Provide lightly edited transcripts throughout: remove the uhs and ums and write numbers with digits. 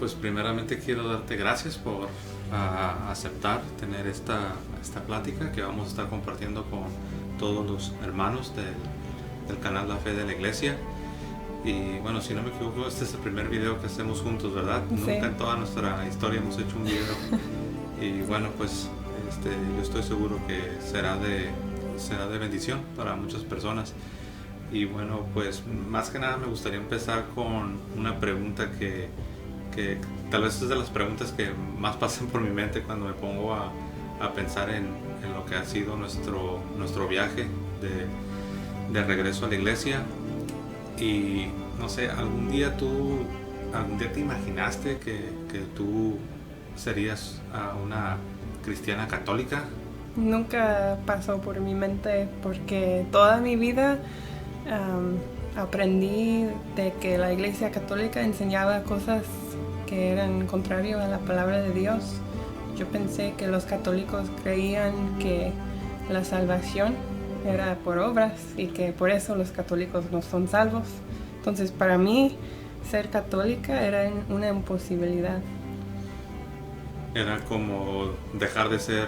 pues primeramente quiero darte gracias por aceptar tener esta plática que vamos a estar compartiendo con todos los hermanos del canal La Fe de la Iglesia. Y bueno, si no me equivoco, este es el primer video que hacemos juntos, ¿verdad? Sí. Nunca en toda nuestra historia hemos hecho un video. Y bueno, pues yo estoy seguro que será de bendición para muchas personas. Y bueno, pues más que nada me gustaría empezar con una pregunta que tal vez es de las preguntas que más pasan por mi mente cuando me pongo a pensar en lo que ha sido nuestro viaje de regreso a la iglesia. Y no sé, ¿algún día te imaginaste que tú serías una cristiana católica? Nunca pasó por mi mente porque toda mi vida aprendí de que la Iglesia Católica enseñaba cosas que eran contrario a la palabra de Dios. Yo pensé que los católicos creían que la salvación era por obras y que por eso los católicos no son salvos. Entonces, para mí, ser católica era una imposibilidad. Era como dejar de ser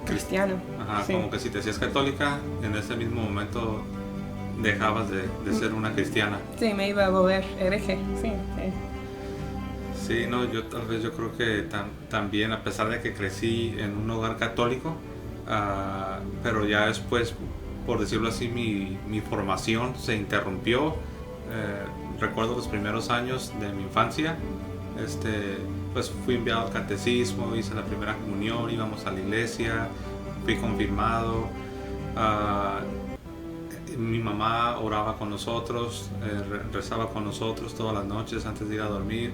Cristiano. Ajá, Sí. como que si te hacías católica, en ese mismo momento dejabas de ser una cristiana. Sí, me iba a volver hereje. Sí, sí. Sí, no, yo creo que también, a pesar de que crecí en un hogar católico, pero ya después, por decirlo así, mi formación se interrumpió. Recuerdo los primeros años de mi infancia, pues fui enviado al catecismo, hice la primera comunión, íbamos a la iglesia, fui confirmado. Mi mamá oraba con nosotros, rezaba con nosotros todas las noches antes de ir a dormir.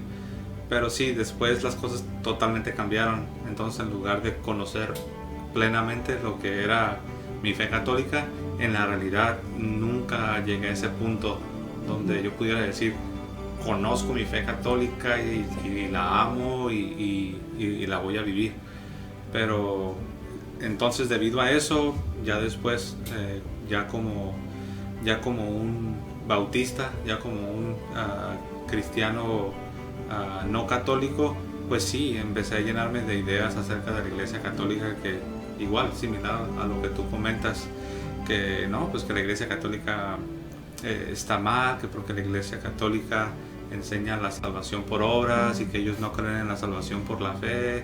Pero sí, después las cosas totalmente cambiaron. Entonces, en lugar de conocer plenamente lo que era mi fe católica, en la realidad nunca llegué a ese punto donde yo pudiera decir, conozco mi fe católica y la amo y la voy a vivir. Pero entonces, debido a eso, ya después, ya como un bautista, ya como un cristiano no católico, pues sí, empecé a llenarme de ideas acerca de la iglesia católica, que igual, similar a lo que tú comentas, que no, pues que la iglesia católica está mal, que porque la iglesia católica enseña la salvación por obras y que ellos no creen en la salvación por la fe,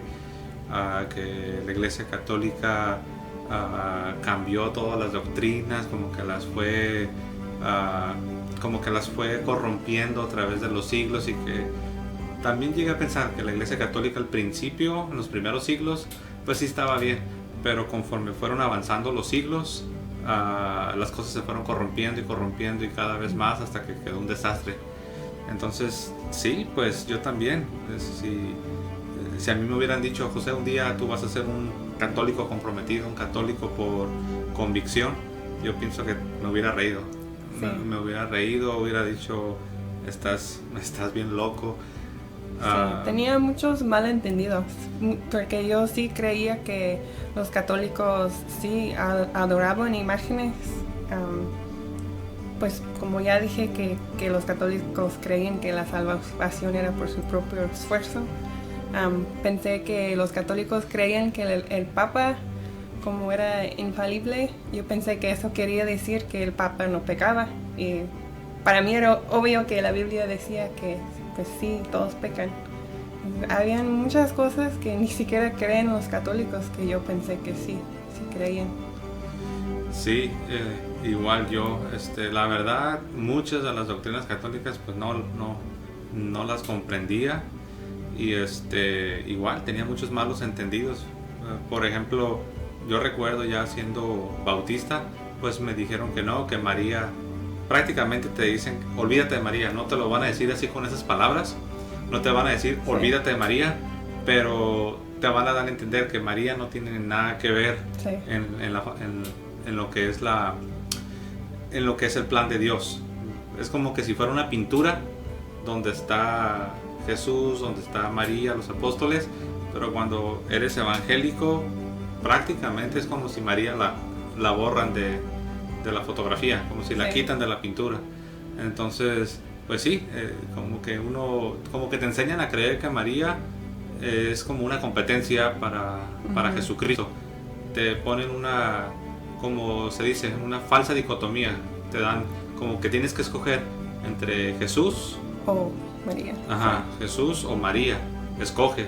que la iglesia católica cambió todas las doctrinas, como que las fue corrompiendo a través de los siglos, y que también llegué a pensar que la iglesia católica al principio, en los primeros siglos, pues sí estaba bien, pero conforme fueron avanzando los siglos, las cosas se fueron corrompiendo y cada vez más, hasta que quedó un desastre. Entonces sí, pues yo también, si a mí me hubieran dicho, José, un día tú vas a ser un católico comprometido, un católico por convicción, yo pienso que me hubiera reído. Sí. Me hubiera reído, hubiera dicho, estás bien loco. Sí, tenía muchos malentendidos, porque yo sí creía que los católicos sí adoraban imágenes. Pues como ya dije que los católicos creían que la salvación era por su propio esfuerzo. Pensé que los católicos creían que el Papa, como era infalible, yo pensé que eso quería decir que el Papa no pecaba. Y para mí era obvio que la Biblia decía que pues sí, todos pecan. Habían muchas cosas que ni siquiera creen los católicos que yo pensé que sí creían. Sí, igual yo, la verdad, muchas de las doctrinas católicas pues no las comprendía, y igual tenía muchos malos entendidos. Por ejemplo, yo recuerdo ya siendo bautista, pues me dijeron que no, que María, prácticamente te dicen, olvídate de María. No te lo van a decir así con esas palabras, no te van a decir olvídate de María, pero te van a dar a entender que María no tiene nada que ver en lo que es el plan de Dios. Es como que si fuera una pintura donde está Jesús, donde está María, los apóstoles, pero cuando eres evangélico, prácticamente es como si María la borran de la fotografía, como si la quitan de la pintura. Entonces pues sí, como que te enseñan a creer que María es como una competencia para Jesucristo. Te ponen como se dice, una falsa dicotomía. Te dan como que tienes que escoger entre Jesús o María. Ajá, Jesús o María, escoge.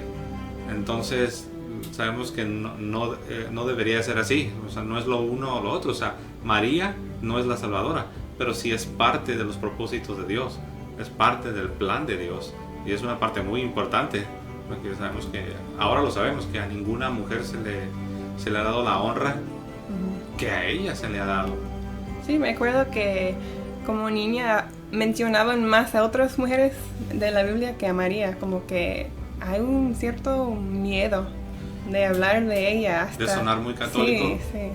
Entonces sabemos que no debería ser así, o sea, no es lo uno o lo otro, o sea, María no es la salvadora, pero sí es parte de los propósitos de Dios, es parte del plan de Dios, y es una parte muy importante, porque sabemos que, ahora lo sabemos, que a ninguna mujer se le ha dado la honra que a ella se le ha dado. Sí, me acuerdo que como niña mencionaban más a otras mujeres de la Biblia que a María, como que hay un cierto miedo de hablar de ella. De sonar muy católico. Sí, sí.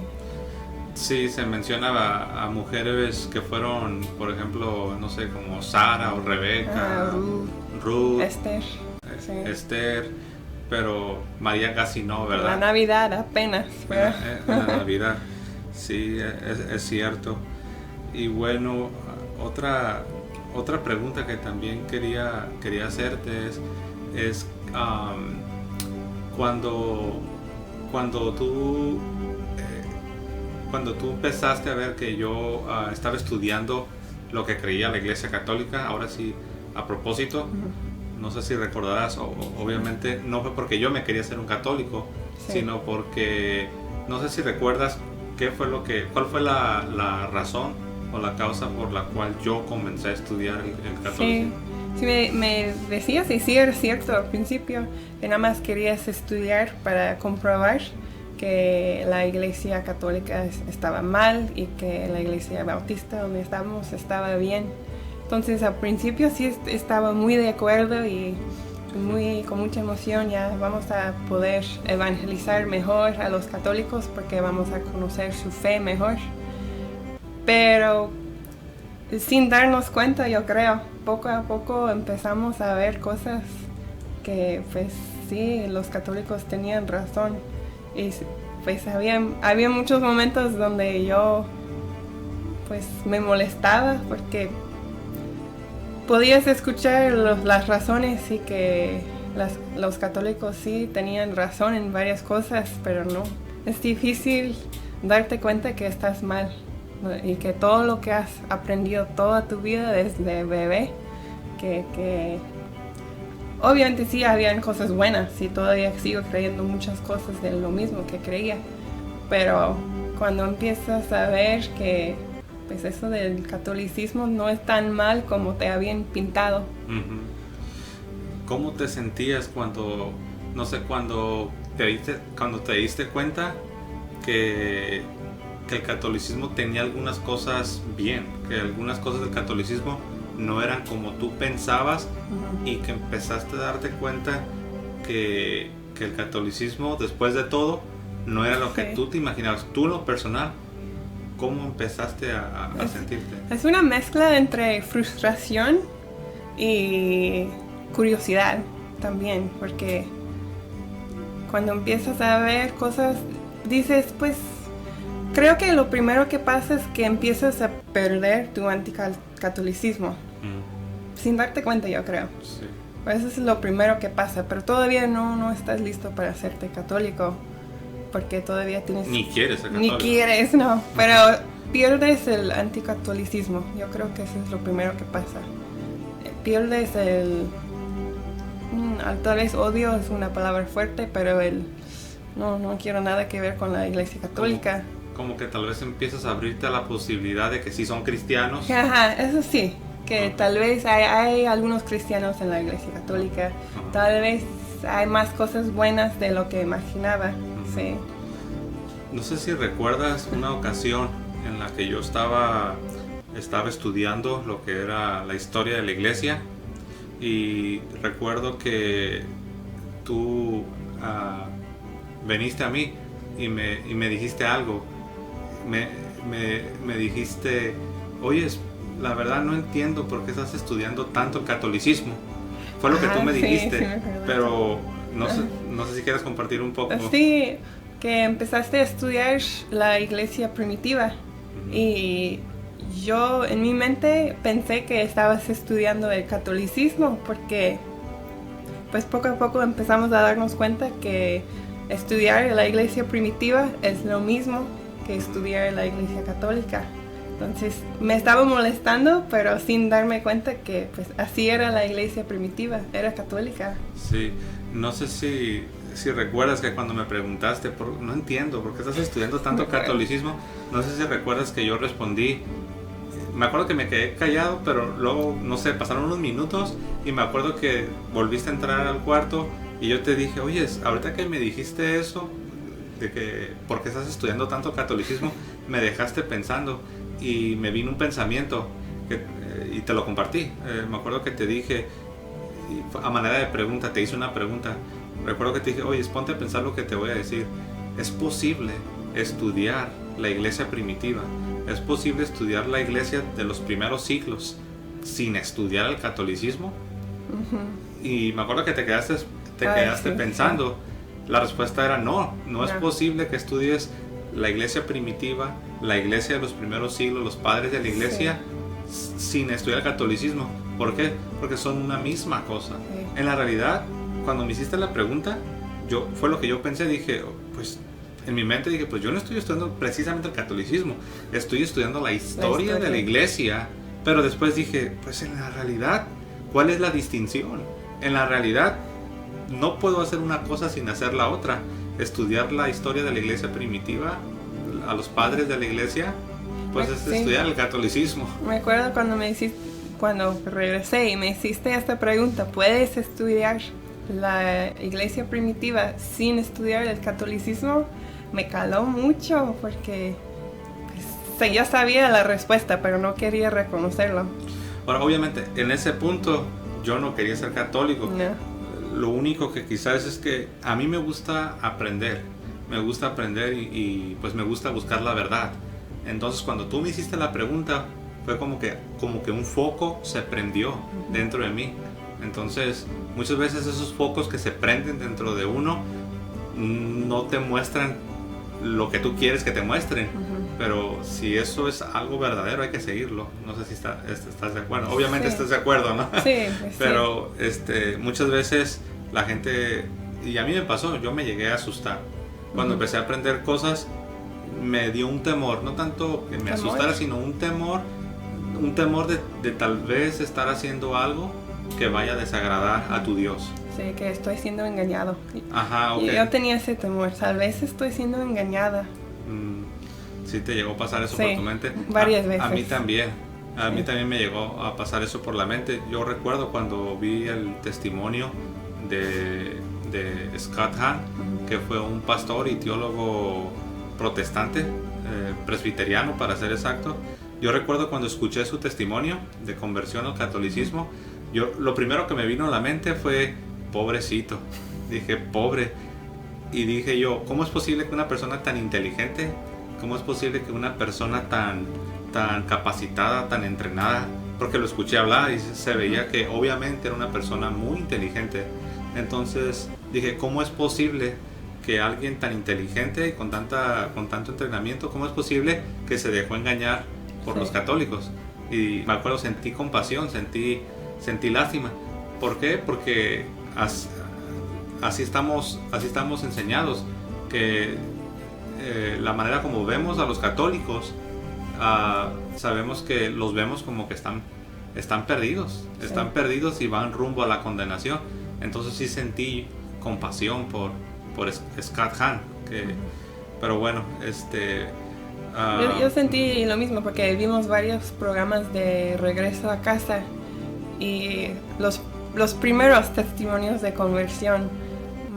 Sí, se menciona a mujeres que fueron, por ejemplo, no sé, como Sara o Rebeca, Ruth, Esther. Sí. Esther, pero María casi no, ¿verdad? La Navidad apenas. La Navidad, sí, es cierto. Y bueno, otra pregunta que también quería hacerte es cuando tú empezaste a ver que yo estaba estudiando lo que creía la Iglesia Católica, ahora sí, a propósito, no sé si recordarás, obviamente no fue porque yo me quería ser un católico, sino porque, no sé si recuerdas cuál fue la razón o la causa por la cual yo comencé a estudiar el catolicismo. Sí, me decías, y sí era cierto al principio, que nada más querías estudiar para comprobar que la Iglesia Católica estaba mal y que la Iglesia Bautista donde estábamos estaba bien. Entonces al principio sí estaba muy de acuerdo y con mucha emoción. Ya vamos a poder evangelizar mejor a los católicos porque vamos a conocer su fe mejor. Pero sin darnos cuenta, yo creo, poco a poco empezamos a ver cosas que pues sí, los católicos tenían razón. Y pues había muchos momentos donde yo pues me molestaba porque podías escuchar las razones y que los católicos sí tenían razón en varias cosas, pero no. Es difícil darte cuenta que estás mal, ¿no? Y que todo lo que has aprendido toda tu vida desde bebé, que obviamente sí habían cosas buenas y todavía sigo creyendo muchas cosas de lo mismo que creía, pero cuando empiezas a ver que pues eso del catolicismo no es tan mal como te habían pintado. ¿Cómo te sentías cuando te diste cuenta que el catolicismo tenía algunas cosas bien, que algunas cosas del catolicismo no eran como tú pensabas, y que empezaste a darte cuenta que el catolicismo, después de todo, no era lo que tú te imaginabas? Tú, en lo personal, ¿cómo empezaste a sentirte? Es una mezcla entre frustración y curiosidad también, porque cuando empiezas a ver cosas, dices, pues, creo que lo primero que pasa es que empiezas a perder tu anticatolicismo. Sin darte cuenta, yo creo. Sí. Eso es lo primero que pasa, pero todavía no estás listo para hacerte católico, porque todavía tienes... Ni quieres ser católico. Ni quieres, no, pero pierdes el anticatolicismo. Yo creo que eso es lo primero que pasa. Pierdes tal vez odio es una palabra fuerte, pero no quiero nada que ver con la Iglesia Católica. Como que tal vez empiezas a abrirte a la posibilidad de que sí son cristianos. Ajá, eso sí, que tal vez hay algunos cristianos en la Iglesia Católica, tal vez hay más cosas buenas de lo que imaginaba, sí. No sé si recuerdas una ocasión en la que yo estaba estudiando lo que era la historia de la Iglesia, y recuerdo que tú veniste a mí y me dijiste algo. Me dijiste, oye, la verdad no entiendo por qué estás estudiando tanto el catolicismo. Fue lo que tú me dijiste, sí, pero no sé si quieres compartir un poco. Sí, que empezaste a estudiar la iglesia primitiva, y yo en mi mente pensé que estabas estudiando el catolicismo porque pues poco a poco empezamos a darnos cuenta que estudiar en la iglesia primitiva es lo mismo que estudiar en la iglesia católica. Entonces me estaba molestando, pero sin darme cuenta que pues así era la iglesia primitiva, era católica. Sí, no sé si recuerdas que cuando me preguntaste, no entiendo, ¿por qué estás estudiando tanto catolicismo? No sé si recuerdas que yo respondí. Me acuerdo que me quedé callado, pero luego, no sé, pasaron unos minutos y me acuerdo que volviste a entrar al cuarto y yo te dije, oye, ahorita que me dijiste eso, de que por qué estás estudiando tanto catolicismo, me dejaste pensando y me vino un pensamiento y te lo compartí. Me acuerdo que te dije, a manera de pregunta, te hice una pregunta. Recuerdo que te dije, oye, ponte a pensar lo que te voy a decir. ¿Es posible estudiar la iglesia primitiva? ¿Es posible estudiar la iglesia de los primeros siglos sin estudiar el catolicismo? Uh-huh. Y me acuerdo que te quedaste sí, pensando. Sí. La respuesta era no es posible que estudies la iglesia primitiva, la iglesia de los primeros siglos, los padres de la iglesia, sí, sin estudiar el catolicismo. ¿Por qué? Porque son una misma cosa. Sí. En la realidad, cuando me hiciste la pregunta, fue lo que yo pensé, dije, pues en mi mente dije, pues yo no estoy estudiando precisamente el catolicismo, estoy estudiando la historia de la iglesia. Pero después dije, pues en la realidad, ¿cuál es la distinción? En la realidad, no puedo hacer una cosa sin hacer la otra. Estudiar la historia de la iglesia primitiva, a los padres de la iglesia, pues es estudiar el catolicismo. Me acuerdo cuando regresé y me hiciste esta pregunta, ¿puedes estudiar la iglesia primitiva sin estudiar el catolicismo? Me caló mucho porque pues, ya sabía la respuesta, pero no quería reconocerlo. Bueno, obviamente en ese punto yo no quería ser católico. No. Lo único que quizás es que a mí me gusta aprender y pues me gusta buscar la verdad. Entonces cuando tú me hiciste la pregunta fue como que un foco se prendió dentro de mí. Entonces muchas veces esos focos que se prenden dentro de uno no te muestran lo que tú quieres que te muestren. Uh-huh. Pero si eso es algo verdadero hay que seguirlo. No sé si estás de acuerdo. Obviamente sí. Estás de acuerdo, ¿no? Sí, pero muchas veces la gente, y a mí me pasó, yo me llegué a asustar. Cuando empecé a aprender cosas me dio un temor, no tanto que me asustara, sino un temor de tal vez estar haciendo algo que vaya a desagradar a tu Dios. Sí, que estoy siendo engañado. Ajá, okay. Yo tenía ese temor, tal vez estoy siendo engañada. ¿Sí te llegó a pasar eso por tu mente? Varias veces. A mí también. A mí también me llegó a pasar eso por la mente. Yo recuerdo cuando vi el testimonio de Scott Hahn, que fue un pastor y teólogo protestante, presbiteriano para ser exacto. Yo recuerdo cuando escuché su testimonio de conversión al catolicismo, lo primero que me vino a la mente fue, pobrecito. Dije, pobre. Y dije yo, ¿cómo es posible que una persona tan inteligente, cómo es posible que una persona tan capacitada, tan entrenada, porque lo escuché hablar y se veía que obviamente era una persona muy inteligente? Entonces dije, ¿cómo es posible que alguien tan inteligente y con tanto entrenamiento, cómo es posible que se dejó engañar por los católicos? Y me acuerdo, sentí compasión, sentí lástima. ¿Por qué? Porque así estamos enseñados, que la manera como vemos a los católicos, sabemos que los vemos como que están perdidos, están perdidos y van rumbo a la condenación. Entonces sí sentí compasión por Scott Hahn, pero bueno, yo sentí lo mismo porque vimos varios programas de regreso a casa y los primeros testimonios de conversión,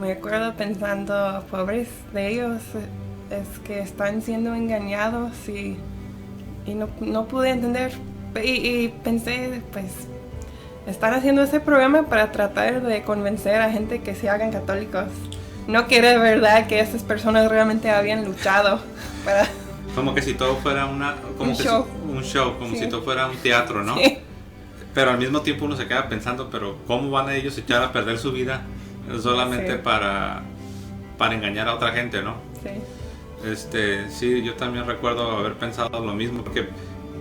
me acuerdo pensando, pobres de ellos, es que están siendo engañados y no pude entender y pensé, pues están haciendo ese programa para tratar de convencer a gente que se hagan católicos. No que era verdad que esas personas realmente habían luchado para... Como que si todo fuera un show, como si todo fuera un teatro, ¿no? Sí. Pero al mismo tiempo uno se queda pensando, pero ¿cómo van a ellos echar a perder su vida solamente para engañar a otra gente, ¿no? Sí. Sí, yo también recuerdo haber pensado lo mismo, porque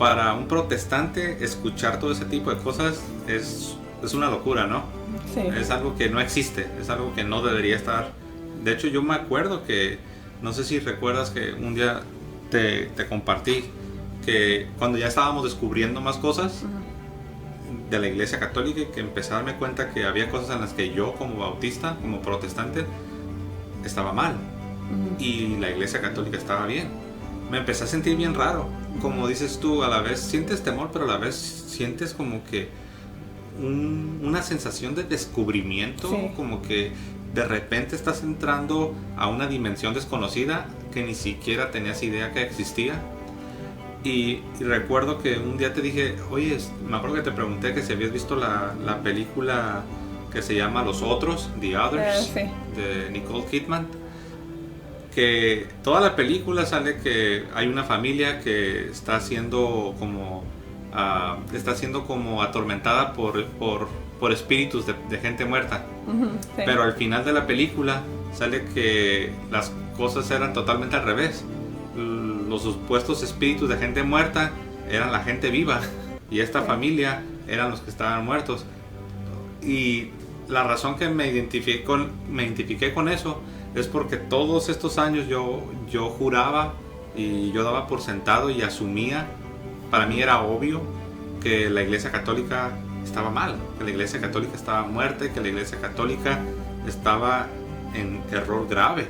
para un protestante escuchar todo ese tipo de cosas es una locura, ¿no? Sí. Es algo que no existe, es algo que no debería estar. De hecho, yo me acuerdo que, no sé si recuerdas que un día te compartí que cuando ya estábamos descubriendo más cosas de la Iglesia Católica, y que empecé a darme cuenta que había cosas en las que yo como bautista, como protestante, estaba mal y la Iglesia Católica estaba bien. Me empecé a sentir bien raro, como dices tú, a la vez sientes temor, pero a la vez sientes como que una sensación de descubrimiento, Sí. como que de repente estás entrando a una dimensión desconocida que ni siquiera tenías idea que existía. Y recuerdo que un día te dije, oye, me acuerdo que te pregunté que si habías visto la película que se llama Los Otros, The Others, Sí. de Nicole Kidman. Que toda la película sale que hay una familia que está siendo como atormentada por espíritus de gente muerta. Sí. Pero al final de la película sale que las cosas eran totalmente al revés. Los supuestos espíritus de gente muerta eran la gente viva y esta familia eran los que estaban muertos. Y la razón que me identifiqué con eso es porque todos estos años yo juraba y yo daba por sentado y asumía, para mí era obvio que la Iglesia Católica estaba mal, que la Iglesia Católica estaba muerta, que la Iglesia Católica estaba en error grave.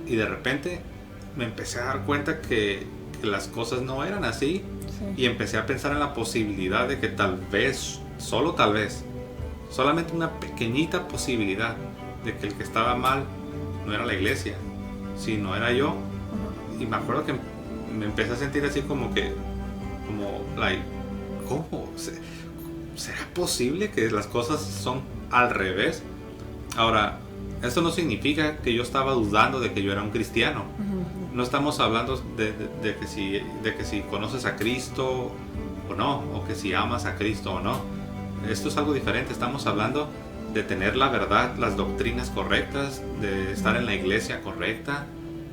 Y de repente me empecé a dar cuenta que las cosas no eran así. Sí. Y empecé a pensar en la posibilidad de que tal vez, solo tal vez, solamente una pequeñita posibilidad de que el que estaba mal no era la iglesia, sino era yo. Y me acuerdo que me empecé a sentir así como, ¿cómo? ¿Será posible que las cosas son al revés? Ahora, esto no significa que yo estaba dudando de que yo era un cristiano. No estamos hablando de que si conoces a Cristo o no, o que si amas a Cristo o no. Esto es algo diferente. Estamos hablando de tener la verdad, las doctrinas correctas, de estar en la iglesia correcta,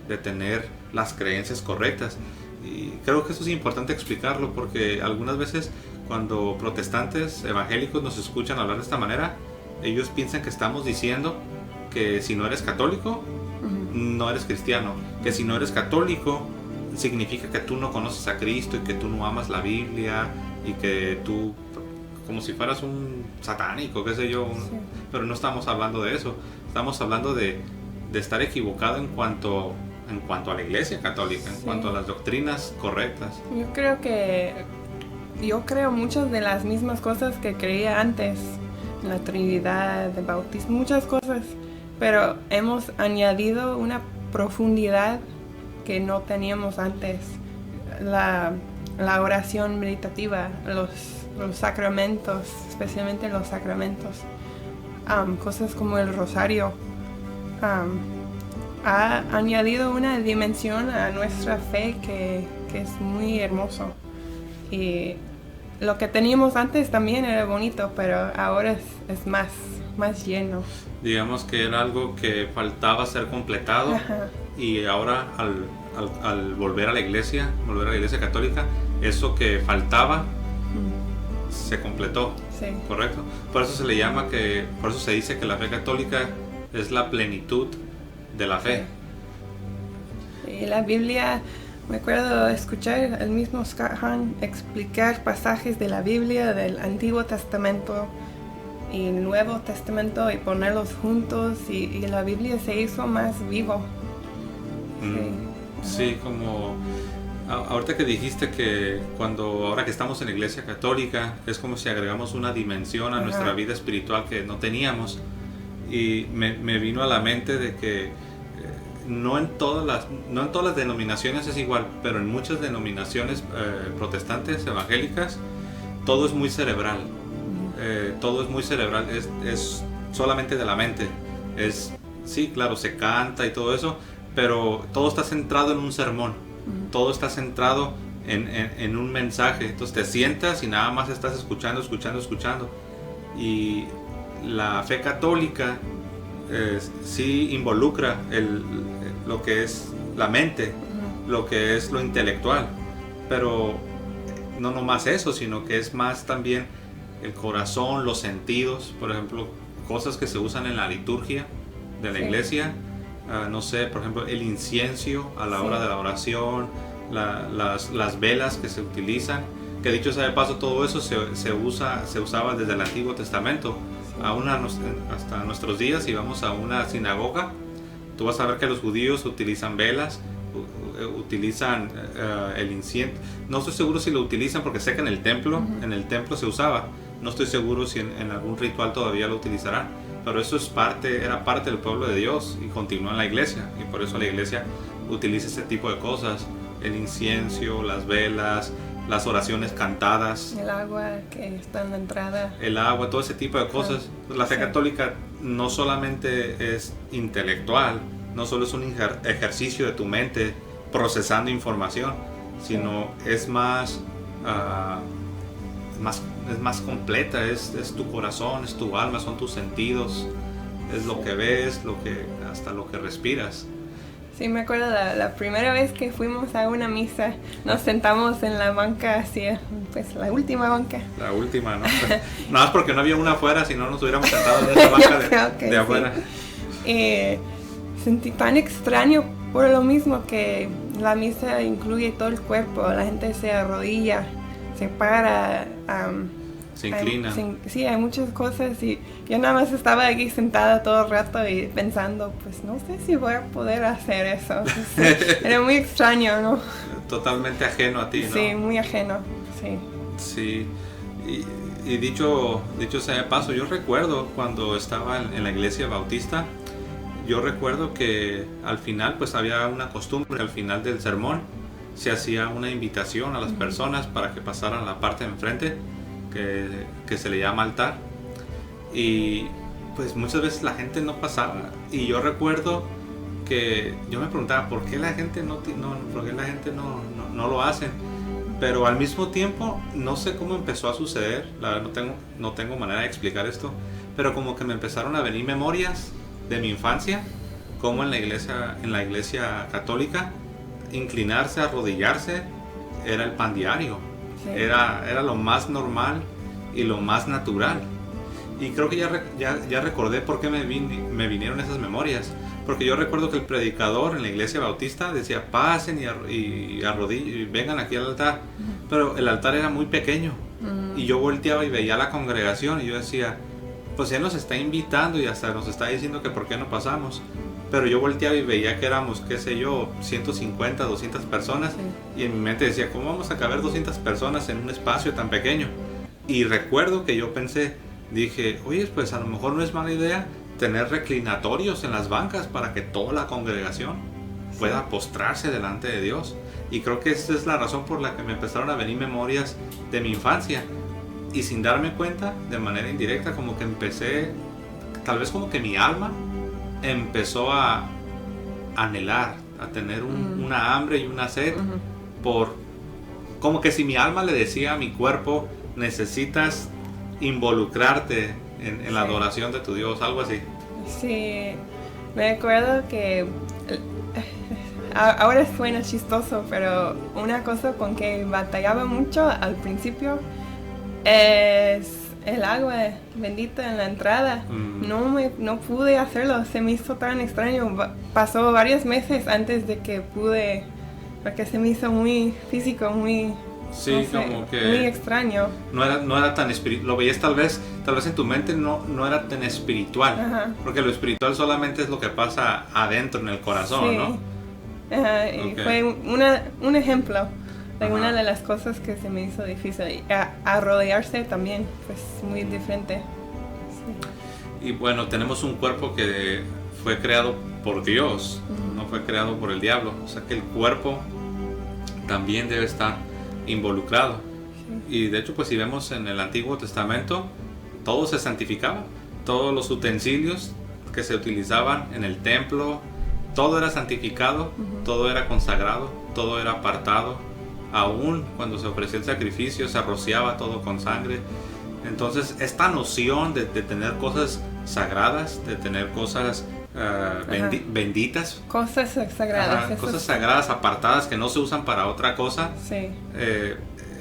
de tener las creencias correctas. Y creo que eso es importante explicarlo, porque algunas veces cuando protestantes evangélicos nos escuchan hablar de esta manera, ellos piensan que estamos diciendo que si no eres católico, no eres cristiano, que si no eres católico significa que tú no conoces a Cristo y que tú no amas la Biblia y que tú, como si fueras un satánico, qué sé yo. Sí. Pero no estamos hablando de eso, estamos hablando de estar equivocado en cuanto a la Iglesia Católica, en cuanto a las doctrinas correctas. Yo creo muchas de las mismas cosas que creía antes, en la Trinidad, el bautismo, muchas cosas, pero hemos añadido una profundidad que no teníamos antes. La oración meditativa, los sacramentos, especialmente los sacramentos, cosas como el rosario, ha añadido una dimensión a nuestra fe que es muy hermoso. Y lo que teníamos antes también era bonito, pero ahora es más lleno. Digamos que era algo que faltaba ser completado. Ajá. Y ahora al volver a la iglesia católica, eso que faltaba se completó. Sí. Correcto. Por eso se dice que la fe católica es la plenitud de la fe. Y la Biblia, me acuerdo escuchar el mismo Scott Hahn explicar pasajes de la Biblia, del Antiguo Testamento y el Nuevo Testamento, y ponerlos juntos, y la Biblia se hizo más vivo. Sí, como ahorita que dijiste que ahora que estamos en la iglesia católica, es como si agregamos una dimensión a nuestra vida espiritual que no teníamos. Y me vino a la mente de que no en todas las denominaciones es igual, pero en muchas denominaciones protestantes, evangélicas, todo es muy cerebral. Todo es muy cerebral, es solamente de la mente. Sí, claro, se canta y todo eso, pero todo está centrado en un sermón, todo está centrado en un mensaje. Entonces te sientas y nada más estás escuchando. Y la fe católica sí involucra lo que es la mente, lo que es lo intelectual, pero no nomás eso, sino que es más también el corazón, los sentidos, por ejemplo, cosas que se usan en la liturgia de la iglesia, no sé, por ejemplo, el incienso a la hora de la oración, las velas que se utilizan, que dicho sea de paso, todo eso se usaba desde el Antiguo Testamento, aún hasta nuestros días. Si vamos a una sinagoga, tú vas a ver que los judíos utilizan velas, utilizan el incienso. No estoy seguro si lo utilizan porque sé que en el templo se usaba. No estoy seguro si en algún ritual todavía lo utilizarán, pero eso era parte del pueblo de Dios y continúa en la iglesia, y por eso la iglesia utiliza ese tipo de cosas: el incienso, las velas, las oraciones cantadas, el agua que está en la entrada, el agua, todo ese tipo de cosas. La fe católica no solamente es intelectual, no solo es un ejercicio de tu mente procesando información, sino es más completa, es tu corazón, es tu alma, son tus sentidos, es lo que ves, hasta lo que respiras. Sí, me acuerdo la primera vez que fuimos a una misa, nos sentamos en la banca, pues la última banca. La última, ¿no? Nada más porque no había una afuera, si no nos hubiéramos sentado en esa banca de afuera. Sentí tan extraño por lo mismo que la misa incluye todo el cuerpo, la gente se arrodilla, se para, se inclina. Sí, hay muchas cosas, y yo nada más estaba aquí sentada todo el rato y pensando, pues no sé si voy a poder hacer eso. Era muy extraño, ¿no? Totalmente ajeno a ti, ¿no? Sí, muy ajeno, sí. Sí, y dicho sea de paso, yo recuerdo cuando estaba en la iglesia bautista, yo recuerdo que al final pues había una costumbre, al final del sermón se hacía una invitación a las personas para que pasaran a la parte de enfrente, que se le llama altar, y pues muchas veces la gente no pasaba, y yo recuerdo que yo me preguntaba por qué la gente no lo hace, pero al mismo tiempo no sé cómo empezó a suceder. La verdad no tengo manera de explicar esto, pero como que me empezaron a venir memorias de mi infancia, como en la iglesia católica inclinarse, arrodillarse era el pan diario. Sí. Era lo más normal y lo más natural. Y creo que ya recordé por qué me vinieron esas memorias. Porque yo recuerdo que el predicador en la iglesia bautista decía: pasen y arrodillen y vengan aquí al altar. Pero el altar era muy pequeño. Y yo volteaba y veía a la congregación y yo decía: pues él nos está invitando y hasta nos está diciendo que por qué no pasamos. Pero yo volteaba y veía que éramos, qué sé yo, 150, 200 personas. Sí. Y en mi mente decía: ¿cómo vamos a caber 200 personas en un espacio tan pequeño? Y recuerdo que yo dije, oye, pues a lo mejor no es mala idea tener reclinatorios en las bancas para que toda la congregación pueda postrarse delante de Dios. Y creo que esa es la razón por la que me empezaron a venir memorias de mi infancia. Y sin darme cuenta, de manera indirecta, como que empecé, tal vez como que mi alma empezó a anhelar, a tener una hambre y una sed, como que si mi alma le decía a mi cuerpo: necesitas involucrarte en la adoración de tu Dios, algo así. Sí, me acuerdo que ahora suena chistoso, pero una cosa con que batallaba mucho al principio es el agua bendita en la entrada. No pude hacerlo, se me hizo tan extraño. Pasó varios meses antes de que pude, porque se me hizo muy físico, muy... Sí, no sé, como que muy extraño. No era tan espiritual. Lo veías tal vez en tu mente, no era tan espiritual. Ajá. Porque lo espiritual solamente es lo que pasa adentro en el corazón, sí. ¿No? Ajá, y fue un ejemplo de una de las cosas que se me hizo difícil. Y arrodillarse también, pues muy diferente. Sí. Y bueno, tenemos un cuerpo que fue creado por Dios, no fue creado por el diablo. O sea que el cuerpo también debe estar involucrado. Sí. Y de hecho, pues si vemos en el Antiguo Testamento, todo se santificaba. Todos los utensilios que se utilizaban en el templo, todo era santificado, todo era consagrado, todo era apartado. Aún cuando se ofrecía el sacrificio, se rociaba todo con sangre. Entonces, esta noción de tener cosas sagradas, de tener cosas benditas, cosas sagradas, cosas sagradas apartadas que no se usan para otra cosa, sí.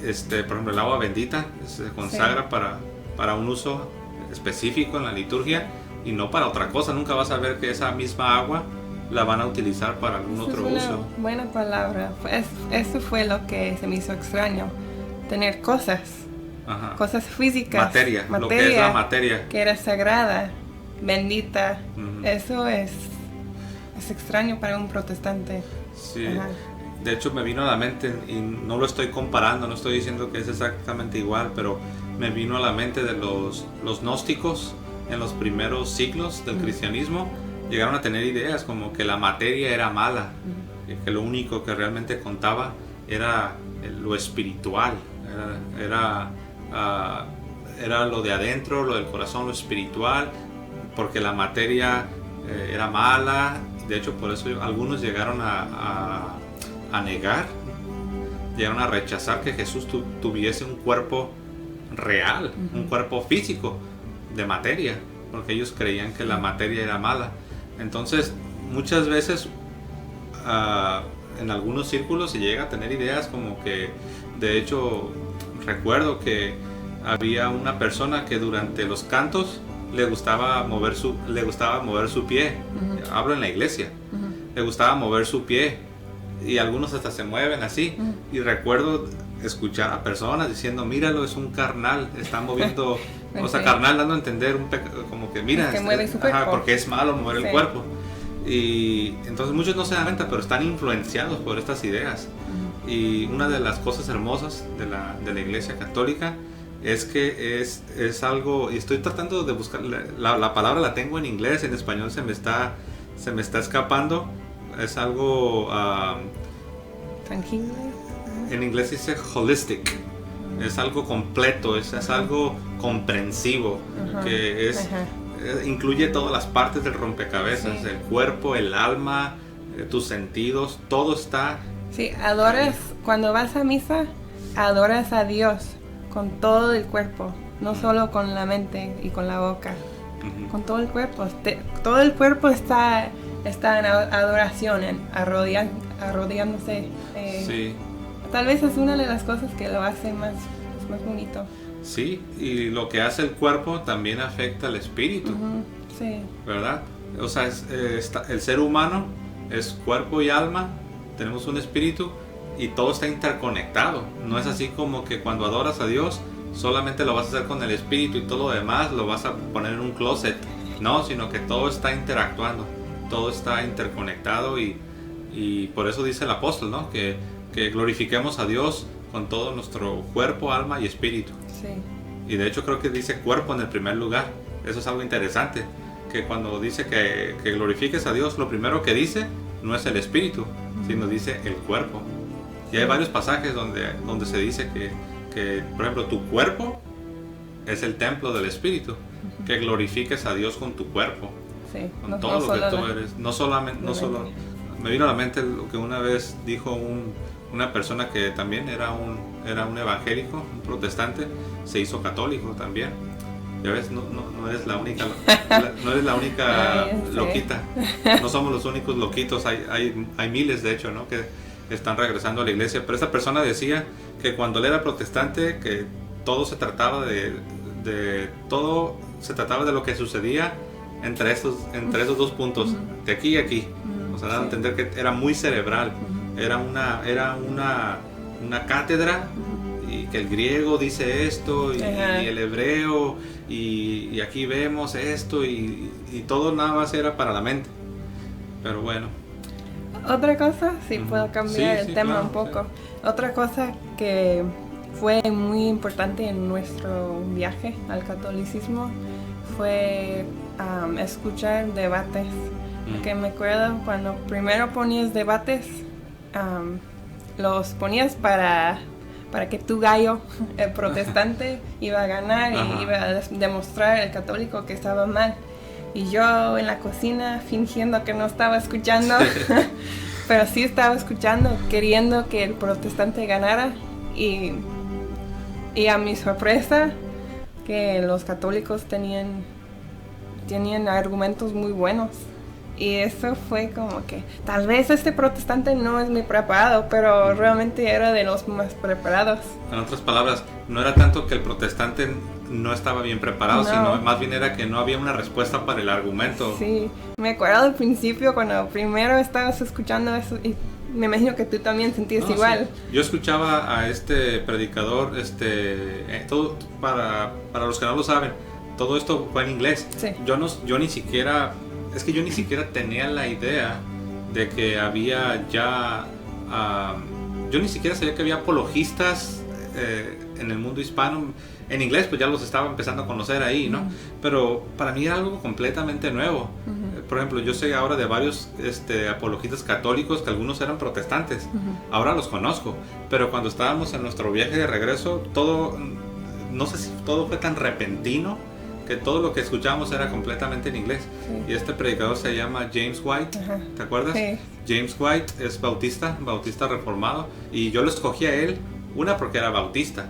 por ejemplo, el agua bendita se consagra para un uso específico en la liturgia y no para otra cosa. Nunca vas a ver que esa misma agua la van a utilizar para algún otro uso. Es una buena palabra. Eso fue lo que se me hizo extraño. Tener cosas físicas. Materia, lo que es la materia. Que era sagrada, bendita. Eso es extraño para un protestante. Sí. De hecho me vino a la mente, y no lo estoy comparando, no estoy diciendo que es exactamente igual, pero me vino a la mente de los gnósticos en los primeros siglos del cristianismo. Llegaron a tener ideas como que la materia era mala, que lo único que realmente contaba era lo espiritual, era lo de adentro, lo del corazón, lo espiritual, porque la materia era mala. De hecho, por eso algunos llegaron a negar, llegaron a rechazar que Jesús tuviese un cuerpo real, un cuerpo físico de materia, porque ellos creían que la materia era mala. Entonces, muchas veces en algunos círculos se llega a tener ideas como que, de hecho, recuerdo que había una persona que durante los cantos le gustaba mover su pie. Hablo en la iglesia. Le gustaba mover su pie y algunos hasta se mueven así. Y recuerdo escuchar a personas diciendo, míralo, es un carnal, está moviendo, o sea, carnal dando a entender como que mira, que mueve su cuerpo. Porque es malo mover el cuerpo. Y entonces muchos no se dan cuenta, pero están influenciados por estas ideas. Y una de las cosas hermosas de la Iglesia Católica es que es algo, y estoy tratando de buscar, la palabra la tengo en inglés, en español se me está escapando. Es algo tangible. En inglés dice holistic. Es algo completo, es algo comprensivo, que incluye todas las partes del rompecabezas, el cuerpo, el alma, tus sentidos, todo está. Sí, adoras, cuando vas a misa, adoras a Dios con todo el cuerpo, no solo con la mente y con la boca, con todo el cuerpo. Todo el cuerpo está en adoración, arrodillándose. Sí. Tal vez es una de las cosas que lo hace más bonito. Sí, y lo que hace el cuerpo también afecta al espíritu, sí. ¿Verdad? O sea, el ser humano es cuerpo y alma, tenemos un espíritu y todo está interconectado. No es así como que cuando adoras a Dios solamente lo vas a hacer con el espíritu y todo lo demás lo vas a poner en un closet. No, sino que todo está interactuando, todo está interconectado y por eso dice el apóstol, ¿no? Que glorifiquemos a Dios con todo nuestro cuerpo, alma y espíritu. Sí. Y de hecho creo que dice cuerpo en el primer lugar. Eso es algo interesante, que cuando dice que glorifiques a Dios, lo primero que dice no es el espíritu, sino dice el cuerpo. Y hay varios pasajes donde se dice que, por ejemplo, tu cuerpo es el templo del espíritu, que glorifiques a Dios con tu cuerpo, con todo lo que tú eres. No solo. Me vino a la mente lo que una vez dijo una persona que también era un evangélico, un protestante, se hizo católico también. Ya ves, no eres la única, no eres la única loquita. No somos los únicos loquitos, hay miles de hecho, ¿no? Que están regresando a la iglesia. Pero esta persona decía que cuando él era protestante, que todo se trataba de lo que sucedía entre esos dos puntos, de aquí y aquí. O sea, daba a entender que era muy cerebral. Era una cátedra, y que el griego dice esto y el hebreo y aquí vemos esto y todo nada más era para la mente. Pero bueno. Otra cosa, si puedo cambiar el tema un poco. Sí. Otra cosa que fue muy importante en nuestro viaje al catolicismo fue escuchar debates. Que me acuerdo cuando primero ponías debates, los ponías para que tu gallo, el protestante, iba a ganar y iba a demostrar al católico que estaba mal. Y yo en la cocina fingiendo que no estaba escuchando, pero sí estaba escuchando, queriendo que el protestante ganara. Y a mi sorpresa, que los católicos tenían argumentos muy buenos. Y eso fue como que, tal vez este protestante no es muy preparado, pero realmente era de los más preparados. En otras palabras, no era tanto que el protestante no estaba bien preparado, No. sino más bien era que no había una respuesta para el argumento. Sí, me acuerdo al principio cuando primero estabas escuchando eso y me imagino que tú también sentías No, igual. sí. Yo escuchaba a este predicador, todo, para los que no lo saben, todo esto fue en inglés. Sí. Yo ni siquiera tenía la idea de que había ya, yo ni siquiera sabía que había apologistas en el mundo hispano. En inglés pues ya los estaba empezando a conocer ahí, ¿no? Pero para mí era algo completamente nuevo. Por ejemplo, yo sé ahora de varios apologistas católicos que algunos eran protestantes. Ahora los conozco. Pero cuando estábamos en nuestro viaje de regreso, no sé si todo fue tan repentino que todo lo que escuchábamos era completamente en inglés. Sí. Y este predicador se llama James White. Ajá. ¿Te acuerdas? Sí. James White es bautista reformado. Y yo lo escogí a él, una porque era bautista.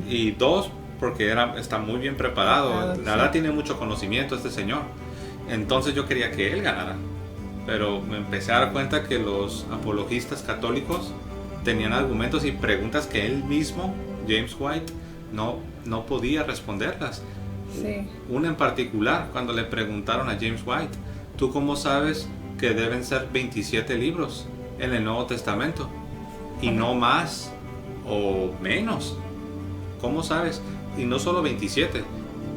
Y dos, porque está muy bien preparado. La verdad, tiene mucho conocimiento este señor. Entonces yo quería que él ganara. Pero me empecé a dar cuenta que los apologistas católicos tenían argumentos y preguntas que él mismo, James White, no podía responderlas. Sí. Una en particular, cuando le preguntaron a James White, ¿tú cómo sabes que deben ser 27 libros en el Nuevo Testamento? Y no más o menos. ¿Cómo sabes? Y no solo 27.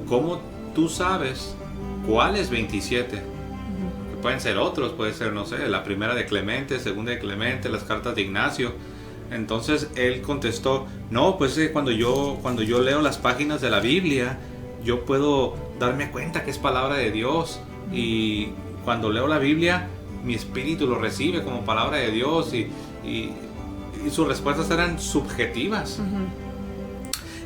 ¿Cómo tú sabes cuáles 27? Que pueden ser otros, puede ser, no sé, la primera de Clemente, segunda de Clemente, las cartas de Ignacio. Entonces él contestó, no, pues cuando yo leo las páginas de la Biblia, yo puedo darme cuenta que es palabra de Dios. Y cuando leo la Biblia, mi espíritu lo recibe como palabra de Dios. Y sus respuestas eran subjetivas.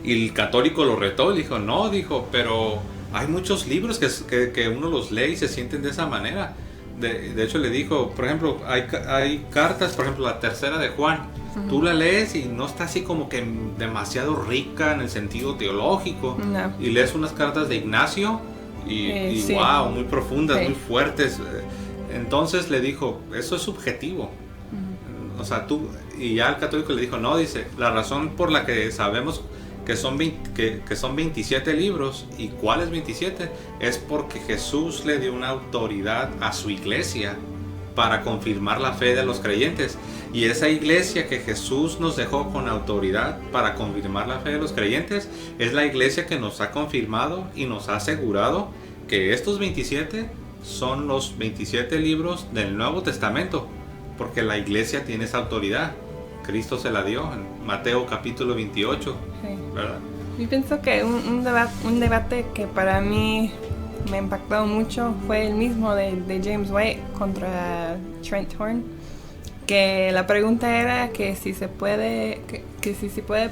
Y el católico lo retó, le dijo, no, pero hay muchos libros que uno los lee y se sienten de esa manera. De hecho le dijo, por ejemplo, hay cartas, por ejemplo la tercera de Juan, tú la lees y no está así como que demasiado rica en el sentido teológico. No. Y lees unas cartas de Ignacio y sí. Wow, muy profundas, muy fuertes. Entonces le dijo, eso es subjetivo. O sea, y ya el católico le dijo, no, dice, la razón por la que sabemos que son 27 libros, y cuáles 27, es porque Jesús le dio una autoridad a su iglesia para confirmar la fe de los creyentes. Y esa iglesia que Jesús nos dejó con autoridad para confirmar la fe de los creyentes es la iglesia que nos ha confirmado y nos ha asegurado que estos 27 son los 27 libros del Nuevo Testamento, porque la iglesia tiene esa autoridad. Cristo se la dio en Mateo capítulo 28, sí. ¿Verdad? Yo pienso que un debate que para mí me impactó mucho fue el mismo de James White contra Trent Horn, que la pregunta era que si se puede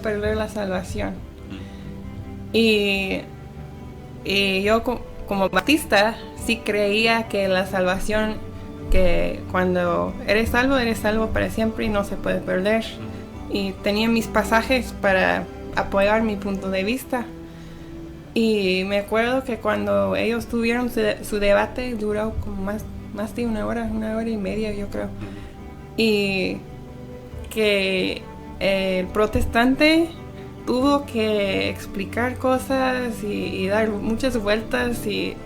perder la salvación. Y yo como bautista sí creía que la salvación, que cuando eres salvo para siempre y no se puede perder. Y tenía mis pasajes para apoyar mi punto de vista. Y me acuerdo que cuando ellos tuvieron su debate, duró como más de una hora y media, yo creo. Y que el protestante tuvo que explicar cosas y dar muchas vueltas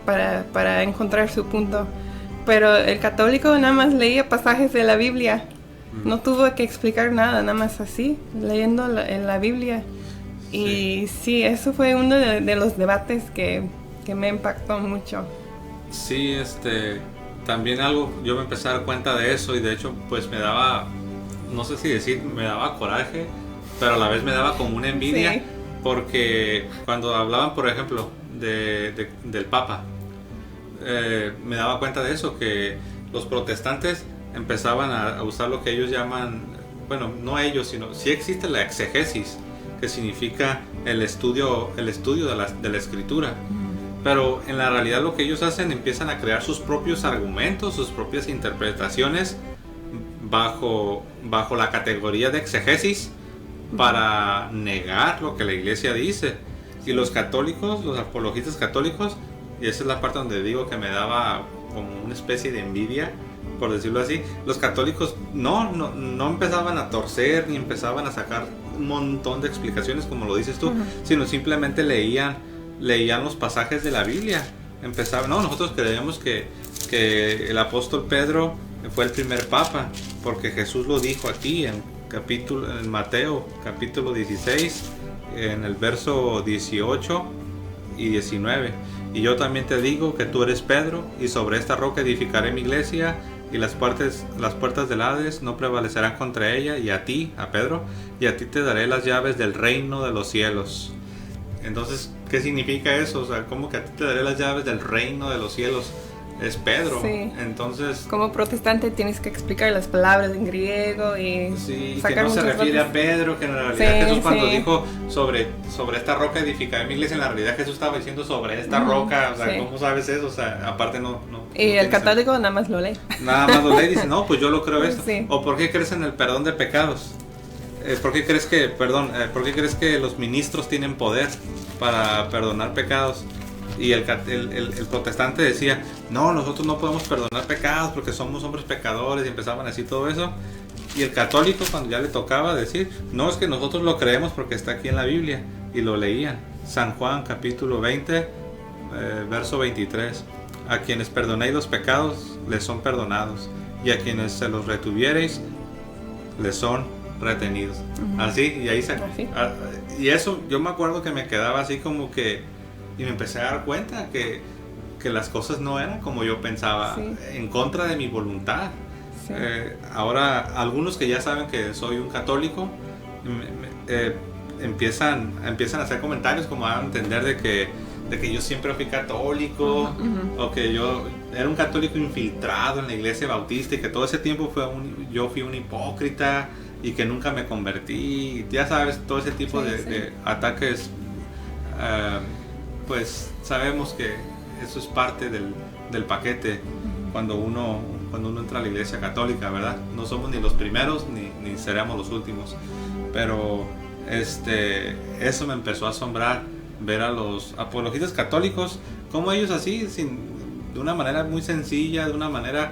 para encontrar su punto. Pero el católico nada más leía pasajes de la Biblia. No tuvo que explicar nada, nada más así, leyendo la Biblia. Sí. Y sí, eso fue uno de los debates que me impactó mucho. Sí, también yo me empecé a dar cuenta de eso, y de hecho pues me daba, no sé si decir, me daba coraje, pero a la vez me daba como una envidia, sí. Porque cuando hablaban, por ejemplo, del Papa, me daba cuenta de eso, que los protestantes empezaban a usar lo que ellos llaman, bueno, no ellos, sino sí existe la exegesis, que significa el estudio de la escritura. Pero en la realidad lo que ellos hacen, empiezan a crear sus propios argumentos, sus propias interpretaciones bajo la categoría de exegesis, para negar lo que la iglesia dice. Y los católicos, los apologistas católicos, y esa es la parte donde digo que me daba como una especie de envidia, por decirlo así. Los católicos no empezaban a torcer ni empezaban a sacar un montón de explicaciones como lo dices tú, sino simplemente leían los pasajes de la Biblia. Nosotros creemos que el apóstol Pedro fue el primer papa, porque Jesús lo dijo aquí en Mateo capítulo 16, en el verso 18 y 19. Y yo también te digo que tú eres Pedro, y sobre esta roca edificaré mi iglesia, y las puertas del Hades no prevalecerán contra ella. Y a ti, a Pedro, y a ti te daré las llaves del reino de los cielos. Entonces, ¿qué significa eso? O sea, ¿cómo que a ti te daré las llaves del reino de los cielos? Es Pedro. Sí. Entonces, como protestante tienes que explicar las palabras en griego y sí, sacar que no se refiere fotos. a Pedro, que en realidad Sí, Jesús cuando sí. dijo sobre esta roca edificaré mi iglesia, en la realidad Jesús estaba diciendo sobre esta roca. O sea, sí. ¿cómo sabes eso? O sea, aparte no Y el tiene católico nada más lo lee. nada más lo lee y dice, no, pues yo lo creo esto. Sí. ¿O por qué crees en el perdón de pecados? ¿Por qué crees que los ministros tienen poder para perdonar pecados? Y el protestante decía, no, nosotros no podemos perdonar pecados porque somos hombres pecadores, y empezaban a decir todo eso. Y el católico, cuando ya le tocaba decir, no, es que nosotros lo creemos porque está aquí en la Biblia, y lo leían. San Juan capítulo 20, verso 23. A quienes perdonéis los pecados, les son perdonados, y a quienes se los retuviereis, les son retenidos. Así, y ahí Así. y eso, yo me acuerdo que me quedaba así como que, y me empecé a dar cuenta que las cosas no eran como yo pensaba, Sí. en contra de mi voluntad. Sí. Ahora, algunos que ya saben que soy un católico, empiezan a hacer comentarios como a entender de que yo siempre fui católico, o que yo era un católico infiltrado en la iglesia bautista, y que todo ese tiempo yo fui un hipócrita y que nunca me convertí. Ya sabes, todo ese tipo de ataques. Pues sabemos que eso es parte del paquete cuando uno entra a la iglesia católica, ¿verdad? No somos ni los primeros ni seremos los últimos, pero eso me empezó a asombrar, ver a los apologistas católicos como ellos así, de una manera muy sencilla, de una manera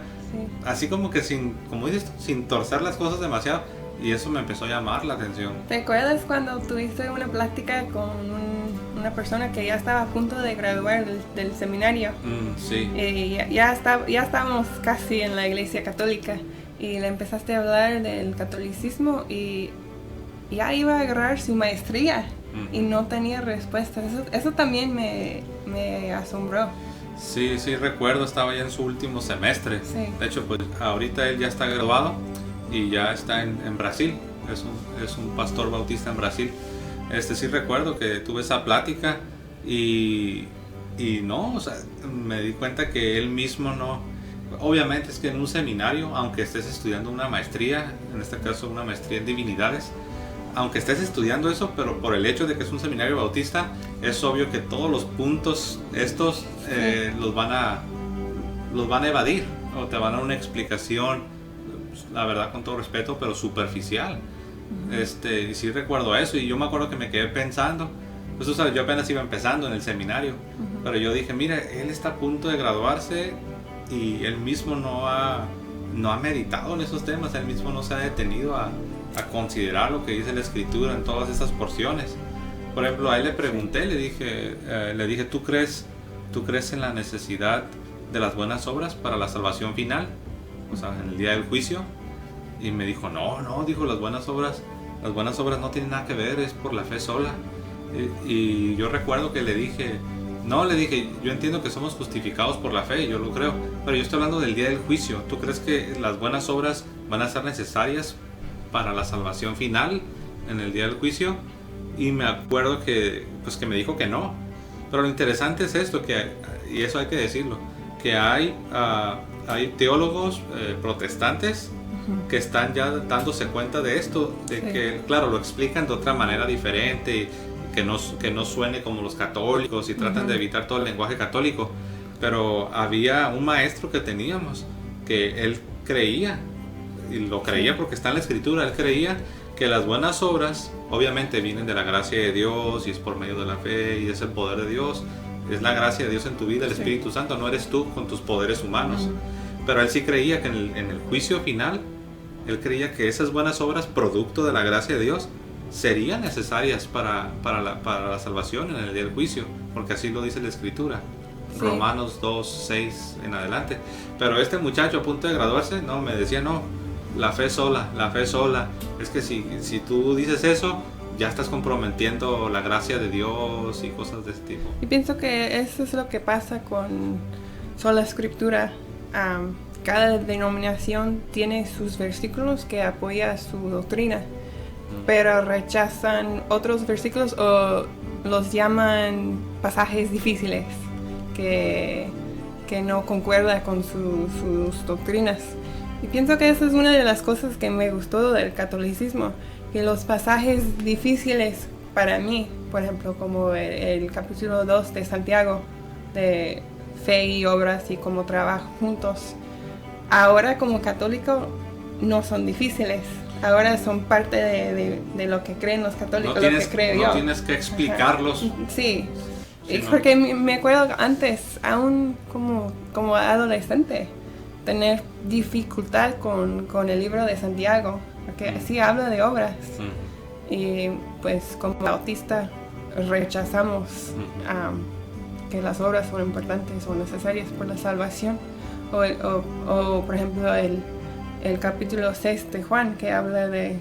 así como que como dices, sin torcer las cosas demasiado, y eso me empezó a llamar la atención. ¿Te acuerdas cuando tuviste una plática con una persona que ya estaba a punto de graduar del seminario? Sí. Y ya estábamos casi en la iglesia católica, y le empezaste a hablar del catolicismo, y ya iba a agarrar su maestría y no tenía respuestas. Eso también me asombró. Sí, recuerdo, estaba ya en su último semestre. Sí. De hecho, pues ahorita él ya está graduado y ya está en Brasil. Es un pastor bautista en Brasil. Sí recuerdo que tuve esa plática y no, o sea, me di cuenta que él mismo no. Obviamente es que en un seminario, aunque estés estudiando una maestría, en este caso una maestría en divinidades, aunque estés estudiando eso, pero por el hecho de que es un seminario bautista, es obvio que todos los puntos estos los van a evadir, o te van a dar una explicación, la verdad, con todo respeto, pero superficial. Y sí recuerdo eso, y yo me acuerdo que me quedé pensando, pues, o sea, yo apenas iba empezando en el seminario, pero yo dije, mira, él está a punto de graduarse y él mismo no ha meditado en esos temas, él mismo no se ha detenido a considerar lo que dice la escritura en todas estas porciones. Por ejemplo, a él le pregunté, le dije, ¿tú crees en la necesidad de las buenas obras para la salvación final? O sea, en el día del juicio. Y me dijo, no, dijo, las buenas obras no tienen nada que ver, es por la fe sola. Y yo recuerdo que le dije, yo entiendo que somos justificados por la fe, yo lo creo, pero yo estoy hablando del día del juicio. ¿Tú crees que las buenas obras van a ser necesarias para la salvación final en el día del juicio? Y me acuerdo que me dijo que no. Pero lo interesante es esto, y eso hay que decirlo, que hay teólogos protestantes que están ya dándose cuenta de esto, de que, claro, lo explican de otra manera diferente, que no suene como los católicos, y tratan de evitar todo el lenguaje católico. Pero había un maestro que teníamos, que él creía, y lo creía porque está en la escritura, él creía que las buenas obras obviamente vienen de la gracia de Dios, y es por medio de la fe, y es el poder de Dios, es la gracia de Dios en tu vida, el Espíritu Santo, no eres tú con tus poderes humanos. Pero él sí creía que en el juicio final, él creía que esas buenas obras, producto de la gracia de Dios, serían necesarias para la salvación en el día del juicio, porque así lo dice la Escritura. Romanos 2, 6 en adelante. Pero este muchacho a punto de graduarse, no, me decía, no, la fe sola, es que si tú dices eso, ya estás comprometiendo la gracia de Dios y cosas de ese tipo. Y pienso que eso es lo que pasa con sola escritura. Cada denominación tiene sus versículos que apoyan su doctrina, pero rechazan otros versículos o los llaman pasajes difíciles que no concuerda con sus doctrinas. Y pienso que esa es una de las cosas que me gustó del catolicismo, que los pasajes difíciles para mí, por ejemplo, como el capítulo 2 de Santiago, de fe y obras y cómo trabajan juntos, ahora como católico no son difíciles. Ahora son parte de lo que creen los católicos, lo que creo yo. No tienes que explicarlos. Sí. Porque me acuerdo antes, aún como adolescente, tener dificultad con el libro de Santiago, porque sí habla de obras. Y pues como bautista rechazamos que las obras son importantes o necesarias por la salvación. O por ejemplo el capítulo 6 de Juan, que habla de